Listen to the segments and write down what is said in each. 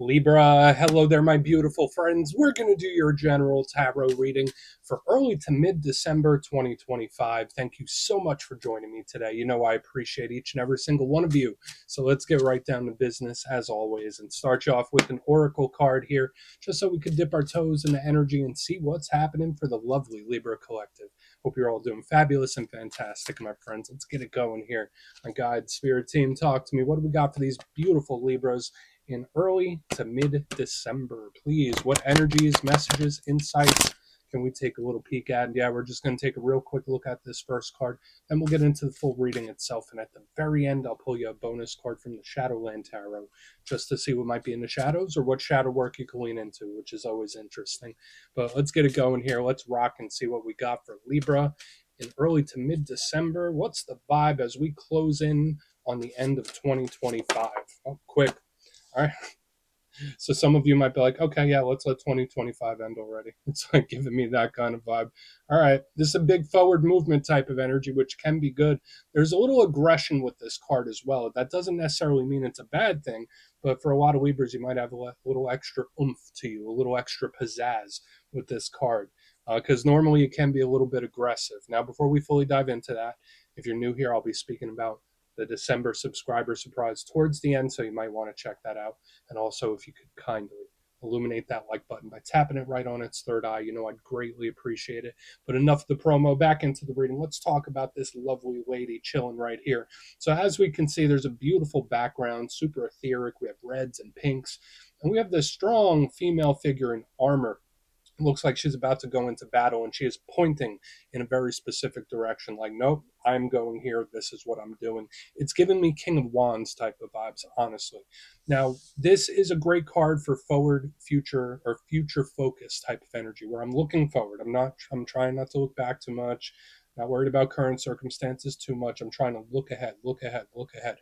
Libra, hello there, my beautiful friends. We're going to do your general tarot reading for early to mid December 2025. Thank you so much for joining me today. You know, I appreciate each and every single one of you. So let's get right down to business as always and start you off with an oracle card here, just so we could dip our toes in the energy and see what's happening for the lovely Libra collective. Hope you're all doing fabulous and fantastic, my friends. Let's get it going here. My guide, spirit team, talk to me. What do we got for these beautiful Libras in early to mid-December? Please, what energies, messages, insights can we take a little peek at? And yeah, we're just going to take a real quick look at this first card, then we'll get into the full reading itself. And at the very end, I'll pull you a bonus card from the Shadowland Tarot just to see what might be in the shadows or what shadow work you can lean into, which is always interesting. But let's get it going here. Let's rock and see what we got for Libra in early to mid-December. What's the vibe as we close in on the end of 2025? Oh, quick. All right. So some of you might be like, okay, yeah, let's let 2025 end already. It's like giving me that kind of vibe. All right. This is a big forward movement type of energy, which can be good. There's a little aggression with this card as well. That doesn't necessarily mean it's a bad thing, but for a lot of Libras, you might have a little extra oomph to you, a little extra pizzazz with this card. Because normally it can be a little bit aggressive. Now, before we fully dive into that, if you're new here, I'll be speaking about the December subscriber surprise towards the end, so you might want to check that out. And also, if you could kindly illuminate that like button by tapping it right on its third eye, you know, I'd greatly appreciate it. But enough of the promo, back into the reading. Let's talk about this lovely lady chilling right here. So as we can see, there's a beautiful background, super etheric. We have reds and pinks, and we have this strong female figure in armor. It looks like she's about to go into battle, and she is pointing in a very specific direction, like, nope, I'm going here, this is what I'm doing. It's giving me King of Wands type of vibes, honestly. Now, this is a great card for forward, future, or future focus type of energy, where I'm looking forward. I'm trying not to look back too much, not worried about current circumstances too much. I'm trying to look ahead, look ahead, look ahead.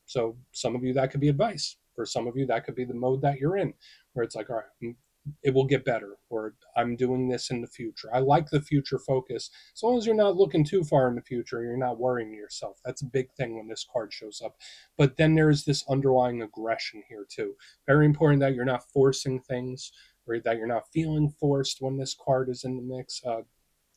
So some of you, that could be advice. For some of you, that could be the mode that you're in, where it's like, all right, it will get better, or I'm doing this in the future. I like the future focus. As long as you're not looking too far in the future, you're not worrying yourself. That's a big thing when this card shows up. But then there's this underlying aggression here too. Very important that you're not forcing things, or that you're not feeling forced when this card is in the mix.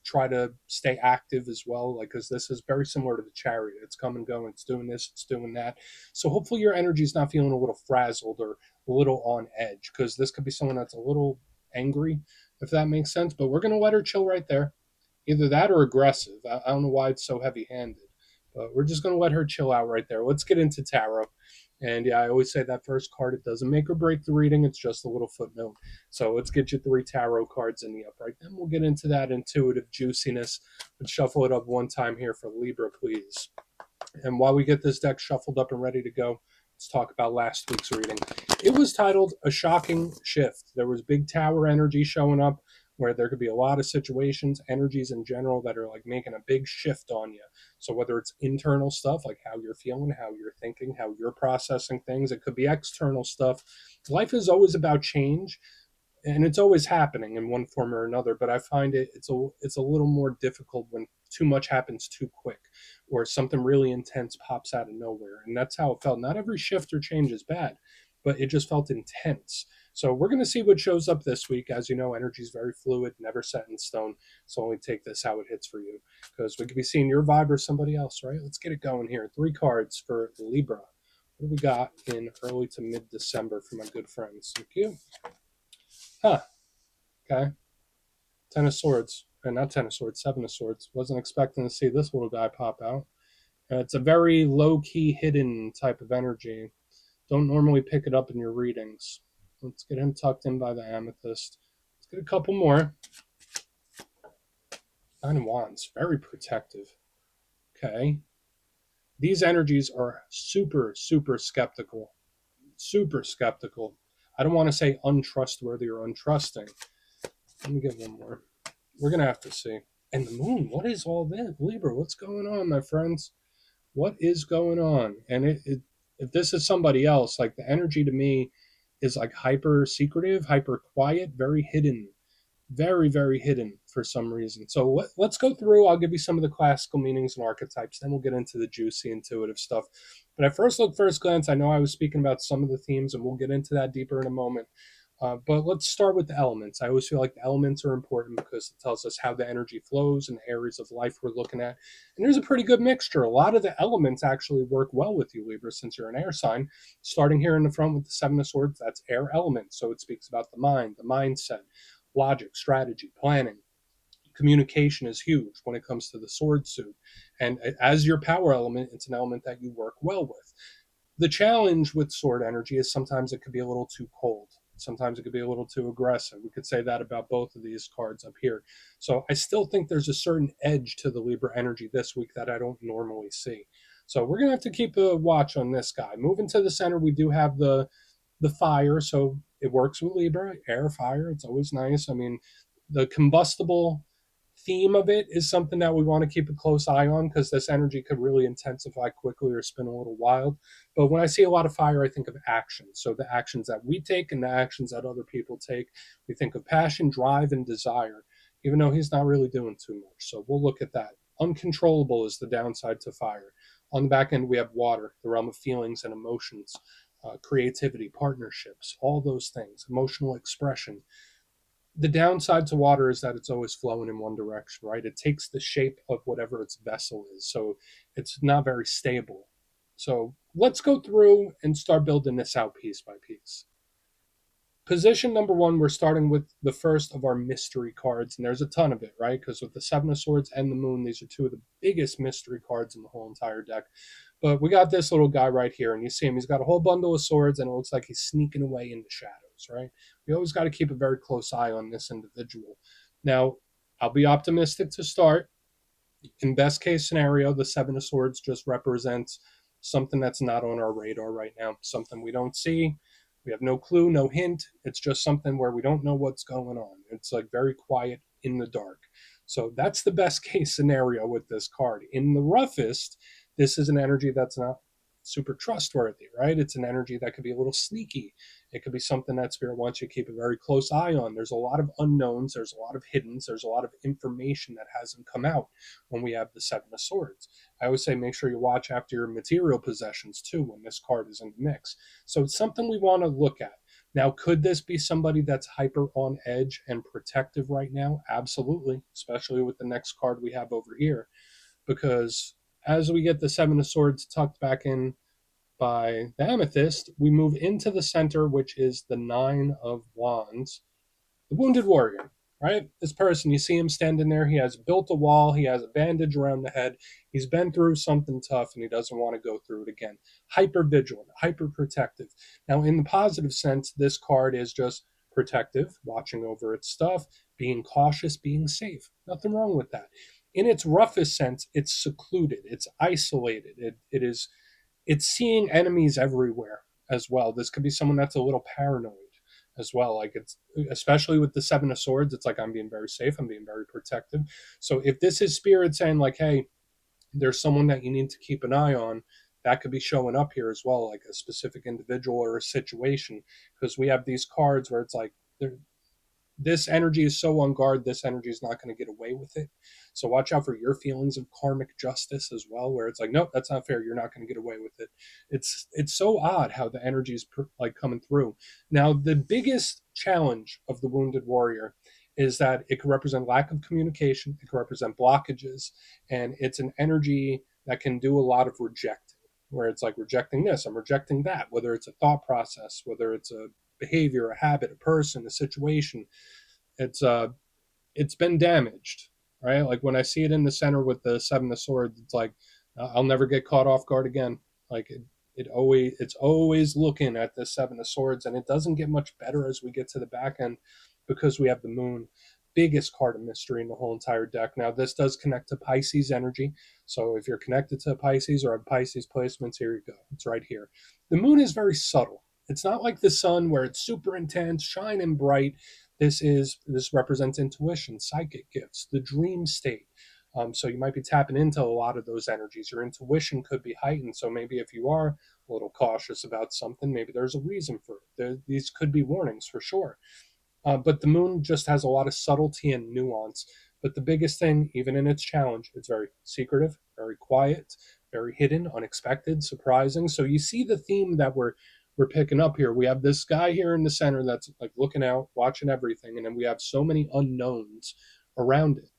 Try to stay active as well, like, because this is very similar to the Chariot. It's come and go, it's doing this, it's doing that. So hopefully your energy is not feeling a little frazzled or a little on edge, because this could be someone that's a little angry, if that makes sense. But we're going to let her chill right there. Either that or aggressive. I don't know why it's so heavy handed, but we're just going to let her chill out right there. Let's get into tarot. And yeah, I always say that first card, it doesn't make or break the reading, it's just a little footnote. So let's get you 3 tarot cards in the upright. Then we'll get into that intuitive juiciness. Let's shuffle it up one time here for Libra, please. And while we get this deck shuffled up and ready to go, let's talk about last week's reading. It was titled A Shocking Shift. There was big tower energy showing up, where there could be a lot of situations, energies in general, that are like making a big shift on you. So whether it's internal stuff, like how you're feeling, how you're thinking, how you're processing things, it could be external stuff. Life is always about change, and it's always happening in one form or another. But I find it's a little more difficult when too much happens too quick, or something really intense pops out of nowhere. And that's how it felt. Not every shift or change is bad, but it just felt intense. So we're going to see what shows up this week. As you know, energy is very fluid, never set in stone. So only take this how it hits for you, because we could be seeing your vibe or somebody else, right? Let's get it going here. 3 cards for Libra. What do we got in early to mid-December for my good friends? Thank you. Huh. Okay. 10 of Swords. Not 10 of Swords, 7 of Swords. Wasn't expecting to see this little guy pop out. It's a very low-key, hidden type of energy. Don't normally pick it up in your readings. Let's get him tucked in by the amethyst. Let's get a couple more. 9 of Wands. Very protective. Okay. These energies are super, super skeptical. Super skeptical. I don't want to say untrustworthy or untrusting. Let me get one more. We're going to have to see. And the moon, what is all this? Libra, what's going on, my friends? What is going on? And if this is somebody else, like, the energy to me is like hyper secretive, hyper quiet, very hidden. Very, very hidden for some reason. So let's go through. I'll give you some of the classical meanings and archetypes, then we'll get into the juicy, intuitive stuff. But at first glance, I know I was speaking about some of the themes, and we'll get into that deeper in a moment. But let's start with the elements. I always feel like the elements are important because it tells us how the energy flows and the areas of life we're looking at. And there's a pretty good mixture. A lot of the elements actually work well with you, Libra, since you're an air sign. Starting here in the front with the Seven of Swords, that's air element. So it speaks about the mind, the mindset, logic, strategy, planning. Communication is huge when it comes to the sword suit. And as your power element, it's an element that you work well with. The challenge with sword energy is sometimes it could be a little too cold. Sometimes it could be a little too aggressive. We could say that about both of these cards up here. So I still think there's a certain edge to the Libra energy this week that I don't normally see. So we're going to have to keep a watch on this guy. Moving to the center, we do have the fire. So it works with Libra, air, fire. It's always nice. I mean, the combustible theme of it is something that we want to keep a close eye on because this energy could really intensify quickly or spin a little wild. But when I see a lot of fire, I think of action. So the actions that we take and the actions that other people take. We think of passion, drive, and desire, even though he's not really doing too much. So we'll look at that. Uncontrollable is the downside to fire. On the back end, we have water, the realm of feelings and emotions, creativity, partnerships, all those things, emotional expression. The downside to water is that it's always flowing in one direction, right? It takes the shape of whatever its vessel is. So it's not very stable. So let's go through and start building this out piece by piece. Position number one, we're starting with the first of our mystery cards, and there's a ton of it, right? Because with the Seven of Swords and the Moon, these are two of the biggest mystery cards in the whole entire deck. But we got this little guy right here, and you see him. He's got a whole bundle of swords, and it looks like he's sneaking away in the shadows, right? We always got to keep a very close eye on this individual. Now, I'll be optimistic to start. In best case scenario, the Seven of Swords just represents something that's not on our radar right now, something we don't see. We have no clue, no hint. It's just something where we don't know what's going on. It's like very quiet in the dark. So that's the best case scenario with this card. In the roughest, this is an energy that's not super trustworthy, right? It's an energy that could be a little sneaky. It could be something that Spirit wants you to keep a very close eye on. There's a lot of unknowns, there's a lot of hiddens, there's a lot of information that hasn't come out when we have the Seven of Swords. I always say make sure you watch after your material possessions too when this card is in the mix. So it's something we want to look at. Now, could this be somebody that's hyper on edge and protective right now? Absolutely, especially with the next card we have over here, because as we get the Seven of Swords tucked back in by the Amethyst, we move into the center, which is the Nine of Wands, the Wounded Warrior, right? This person, you see him standing there. He has built a wall. He has a bandage around the head. He's been through something tough and he doesn't want to go through it again. Hyper vigilant, hyper protective. Now, in the positive sense, this card is just protective, watching over its stuff, being cautious, being safe. Nothing wrong with that. In its roughest sense, it's secluded, it's isolated, it's seeing enemies everywhere as well. This could be someone that's a little paranoid as well. Like it's especially with the Seven of Swords, it's like I'm being very safe, I'm being very protective. So if this is Spirit saying like, hey, there's someone that you need to keep an eye on, that could be showing up here as well, like a specific individual or a situation, because we have these cards where it's like this energy is so on guard, this energy is not going to get away with it. So watch out for your feelings of karmic justice as well, where it's like, nope, that's not fair, you're not going to get away with it. It's so odd how the energy is like coming through. Now the biggest challenge of the Wounded Warrior is that it can represent lack of communication, it can represent blockages, and it's an energy that can do a lot of rejecting, where it's like rejecting this, I'm rejecting that, whether it's a thought process, whether it's a behavior, a habit, a person, a situation. It's been damaged, right? Like when I see it in the center with the Seven of Swords, it's like I'll never get caught off guard again. Like it's always looking at the Seven of Swords, and it doesn't get much better as we get to the back end because we have the Moon, biggest card of mystery in the whole entire deck. Now this does connect to Pisces energy, so if you're connected to Pisces or have Pisces placements, here you go. It's right here. The Moon is very subtle. It's not like the sun where it's super intense, shining bright. This represents intuition, psychic gifts, the dream state. So you might be tapping into a lot of those energies. Your intuition could be heightened. So maybe if you are a little cautious about something, maybe there's a reason for it. These could be warnings for sure. But the moon just has a lot of subtlety and nuance. But the biggest thing, even in its challenge, it's very secretive, very quiet, very hidden, unexpected, surprising. So you see the theme that we're picking up here. We have this guy here in the center that's like looking out, watching everything, and then we have so many unknowns around it.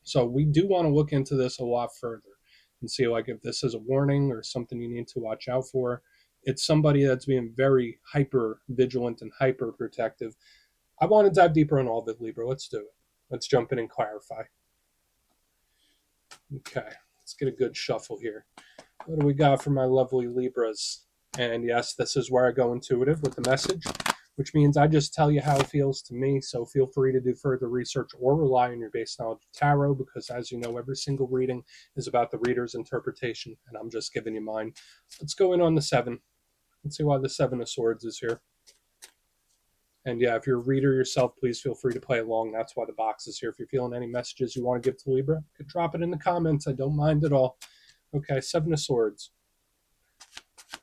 So we do want to look into this a lot further and see like if this is a warning or something you need to watch out for. It's somebody that's being very hyper vigilant and hyper protective. I want to dive deeper on all of it, Libra. Let's do it. Let's jump in and clarify. Okay, let's get a good shuffle here. What do we got for my lovely Libras? And yes, this is where I go intuitive with the message, which means I just tell you how it feels to me. So feel free to do further research or rely on your base knowledge of tarot, because as you know, every single reading is about the reader's interpretation, and I'm just giving you mine. Let's go in on the 7. Let's see why the 7 of Swords is here. And yeah, if you're a reader yourself, please feel free to play along. That's why the box is here. If you're feeling any messages you want to give to Libra, you could drop it in the comments. I don't mind at all. Okay, 7 of Swords.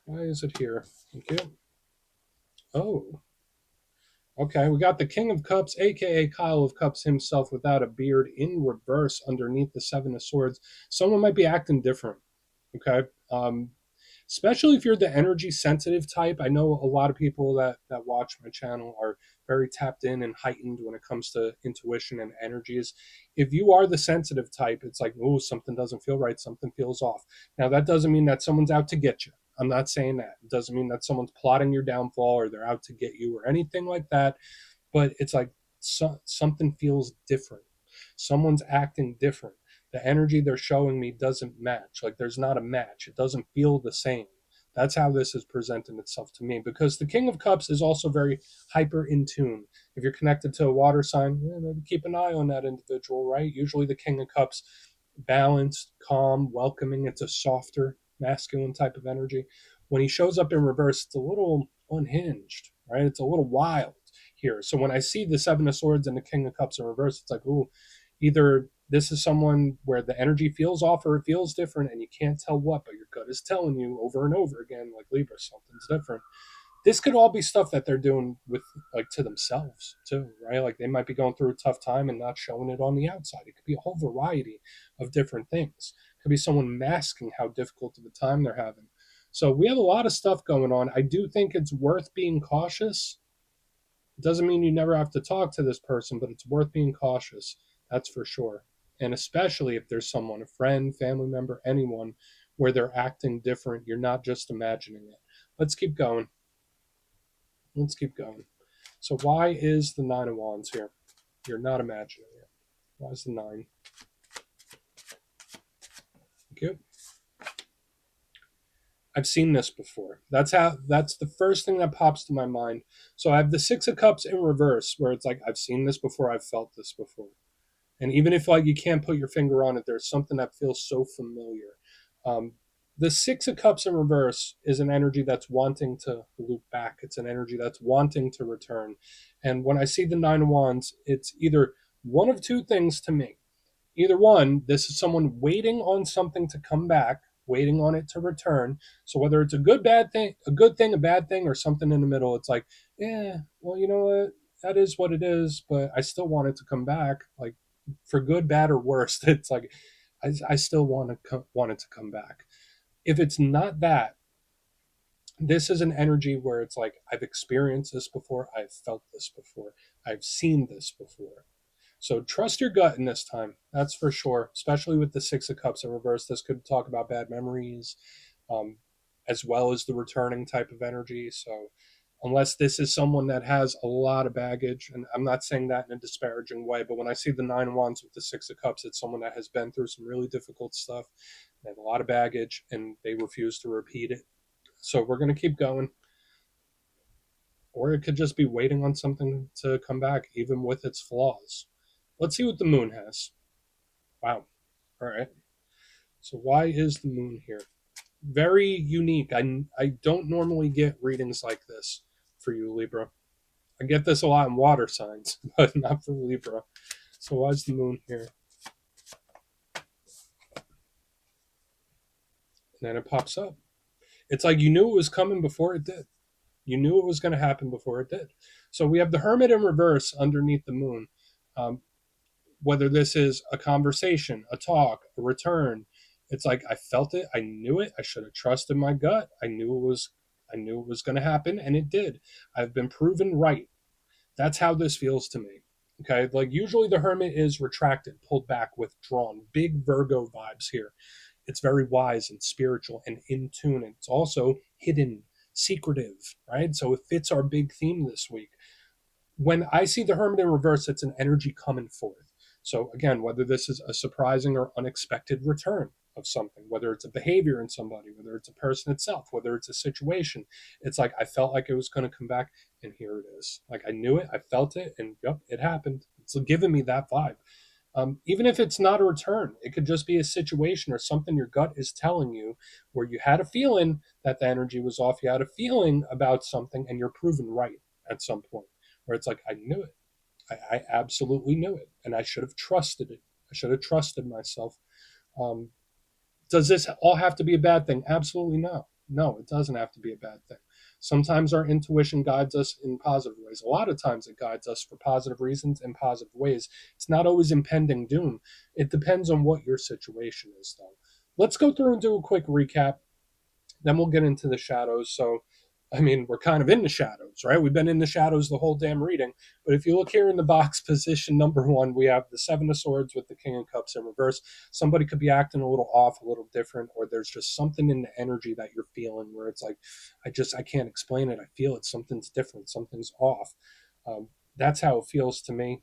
Why is it here? Thank you. Oh. Okay, we got the King of Cups, aka Kyle of Cups himself without a beard, in reverse underneath the 7 of Swords. Someone might be acting different. Okay. Especially if you're the energy sensitive type. I know a lot of people that watch my channel are very tapped in and heightened when it comes to intuition and energies. If you are the sensitive type, it's like, oh, something doesn't feel right, something feels off. Now that doesn't mean that someone's out to get you. I'm not saying that. It doesn't mean that someone's plotting your downfall or they're out to get you or anything like that. But it's like something feels different. Someone's acting different. The energy they're showing me doesn't match. Like there's not a match. It doesn't feel the same. That's how this is presenting itself to me, because the King of Cups is also very hyper in tune. If you're connected to a water sign, maybe keep an eye on that individual, right? Usually the King of Cups, balanced, calm, welcoming. It's a softer, masculine type of energy. When he shows up in reverse, it's a little unhinged, right? It's a little wild here. So when I see the 7 of Swords and the King of Cups in reverse, it's like, ooh, either this is someone where the energy feels off or it feels different and you can't tell what, but your gut is telling you over and over again, like Libra, something's different. This could all be stuff that they're doing with like to themselves too, right? Like they might be going through a tough time and not showing it on the outside. It could be a whole variety of different things. It could be someone masking how difficult of a time they're having. So we have a lot of stuff going on. I do think it's worth being cautious. It doesn't mean you never have to talk to this person, but it's worth being cautious. That's for sure. And especially if there's someone, a friend, family member, anyone, where they're acting different, you're not just imagining it. Let's keep going. Let's keep going. So why is the 9 of Wands here? You're not imagining it. Why is the 9? Thank you. I've seen this before. That's the first thing that pops to my mind. So I have the 6 of Cups in reverse, where it's like, I've seen this before, I've felt this before. And even if like you can't put your finger on it, there's something that feels so familiar. The 6 of Cups in reverse is an energy that's wanting to loop back. It's an energy that's wanting to return. And when I see the 9 of Wands, it's either one of two things to me. Either one, this is someone waiting on something to come back, waiting on it to return. So whether it's a good bad thing, a good thing, a bad thing, or something in the middle, it's like, yeah, well, you know what? That is what it is, but I still want it to come back. Like for good, bad, or worse, it's like I still want it to come back. If it's not that, this is an energy where it's like I've experienced this before, I've felt this before, I've seen this before. So trust your gut in this time. That's for sure. Especially with the 6 of Cups in reverse, this could talk about bad memories, um, as well as the returning type of energy. So unless this is someone that has a lot of baggage, and I'm not saying that in a disparaging way, but when I see the 9 of Wands with the 6 of Cups, it's someone that has been through some really difficult stuff. They have a lot of baggage and they refuse to repeat it. So we're going to keep going. Or it could just be waiting on something to come back, even with its flaws. Let's see what the moon has. Wow. All right. So why is the moon here? Very unique. I don't normally get readings like this for you, Libra. I get this a lot in water signs, but not for Libra. So why is the moon here? And then it pops up. It's like you knew it was coming before it did. You knew it was going to happen before it did. So we have the Hermit in reverse underneath the moon. Um, whether this is a conversation, a talk, a return, it's like I felt it, I knew it, I should have trusted my gut. I knew it was going to happen, and it did. I've been proven right. That's how this feels to me. Okay, like usually the Hermit is retracted, pulled back, withdrawn. Big Virgo vibes here. It's very wise and spiritual and in tune. And it's also hidden, secretive, right? So it fits our big theme this week. When I see the Hermit in reverse, it's an energy coming forth. So again, whether this is a surprising or unexpected return of something, whether it's a behavior in somebody, whether it's a person itself, whether it's a situation, it's like I felt like it was going to come back, and here it is. Like I knew it, I felt it, and yep, it happened. It's giving me that vibe. Even if it's not a return, it could just be a situation or something your gut is telling you where you had a feeling that the energy was off. You had a feeling about something, and you're proven right at some point where it's like, I knew it. I absolutely knew it. And I should have trusted it. I should have trusted myself. Um, does this all have to be a bad thing? Absolutely no. No, it doesn't have to be a bad thing. Sometimes our intuition guides us in positive ways. A lot of times it guides us for positive reasons in positive ways. It's not always impending doom. It depends on what your situation is, though. Let's go through and do a quick recap. Then we'll get into the shadows. So, I mean, we're kind of in the shadows, right? We've been in the shadows the whole damn reading. But if you look here in the box, position number one, we have the Seven of Swords with the King of Cups in reverse. Somebody could be acting a little off, a little different, or there's just something in the energy that you're feeling where it's like, I can't explain it. I feel it. Something's different. Something's off. That's how it feels to me.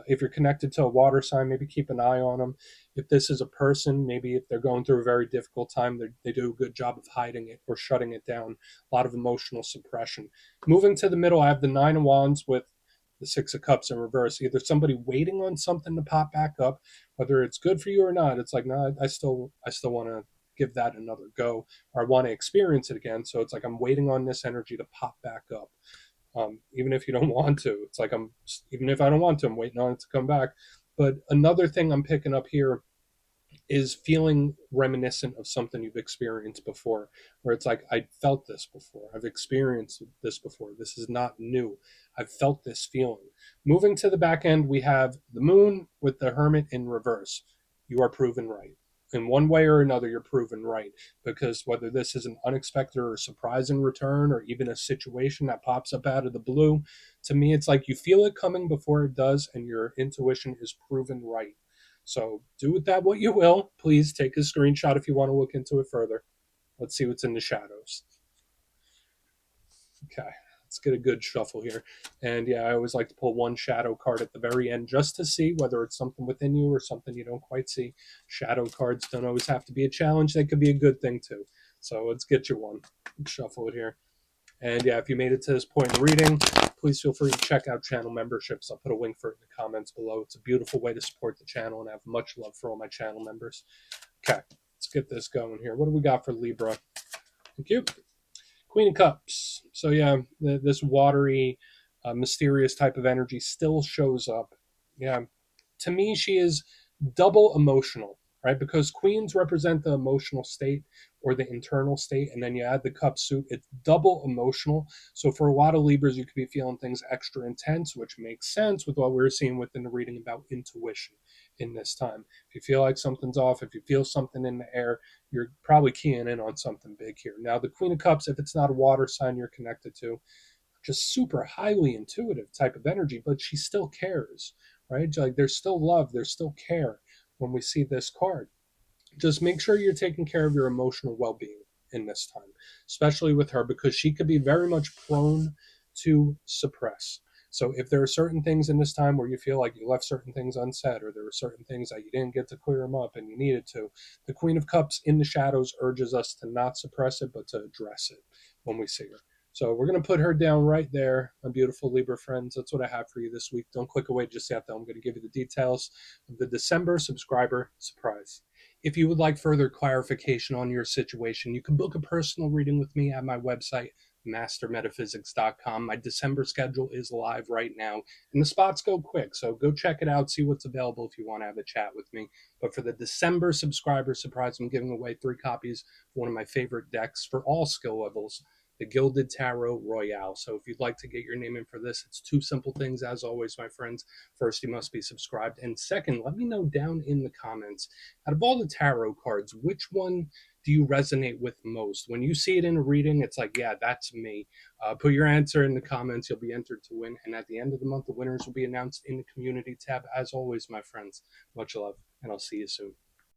If you're connected to a water sign, maybe keep an eye on them. If this is a person, maybe if they're going through a very difficult time, they do a good job of hiding it or shutting it down. A lot of emotional suppression. Moving to the middle, I have the Nine of Wands with the Six of Cups in reverse. Either somebody waiting on something to pop back up, whether it's good for you or not. It's like, no, I still want to give that another go, or I want to experience it again. So it's like I'm waiting on this energy to pop back up. Even if you don't want to, it's like even if I don't want to, I'm waiting on it to come back. But another thing I'm picking up here is feeling reminiscent of something you've experienced before, where it's like, I felt this before, I've experienced this before, this is not new, I've felt this feeling. Moving to the back end, we have the Moon with the Hermit in reverse. You are proven right. In one way or another, you're proven right, because whether this is an unexpected or surprising return, or even a situation that pops up out of the blue, to me, it's like you feel it coming before it does, and your intuition is proven right. So do with that what you will. Please take a screenshot if you want to look into it further. Let's see what's in the shadows. Okay, let's get a good shuffle here. And yeah, I always like to pull one shadow card at the very end just to see whether it's something within you or something you don't quite see. Shadow cards don't always have to be a challenge, they could be a good thing too. So let's get you one. Let's shuffle it here. And yeah, if you made it to this point in the reading, please feel free to check out channel memberships. I'll put a link for it in the comments below. It's a beautiful way to support the channel, and I have much love for all my channel members. Okay, let's get this going here. What do we got for Libra? Thank you. Queen of Cups. So yeah, this watery, mysterious type of energy still shows up. Yeah, to me, she is double emotional, right? Because queens represent the emotional state or the internal state, and then you add the cup suit, it's double emotional. So for a lot of Libras, you could be feeling things extra intense, which makes sense with what we we're seeing within the reading about intuition in this time. If you feel like something's off, if you feel something in the air, you're probably keying in on something big here. Now, the Queen of Cups, if it's not a water sign you're connected to, just super highly intuitive type of energy, but she still cares, right? Like there's still love, there's still care when we see this card. Just make sure you're taking care of your emotional well-being in this time, especially with her, because she could be very much prone to suppress. So if there are certain things in this time where you feel like you left certain things unsaid, or there were certain things that you didn't get to clear them up and you needed to, the Queen of Cups in the shadows urges us to not suppress it, but to address it when we see her. So we're going to put her down right there, my beautiful Libra friends. That's what I have for you this week. Don't click away just yet, though. I'm going to give you the details of the December subscriber surprise. If you would like further clarification on your situation, you can book a personal reading with me at my website, mastermetaphysics.com. My December schedule is live right now, and the spots go quick, so go check it out, see what's available if you want to have a chat with me. But for the December subscriber surprise, I'm giving away 3 copies of one of my favorite decks for all skill levels the Gilded Tarot Royale. So if you'd like to get your name in for this, it's two simple things, as always, my friends. First, you must be subscribed. And second, let me know down in the comments, out of all the tarot cards, which one do you resonate with most? When you see it in a reading, it's like, yeah, that's me. Put your answer in the comments. You'll be entered to win. And at the end of the month, the winners will be announced in the community tab. As always, my friends, much love, and I'll see you soon.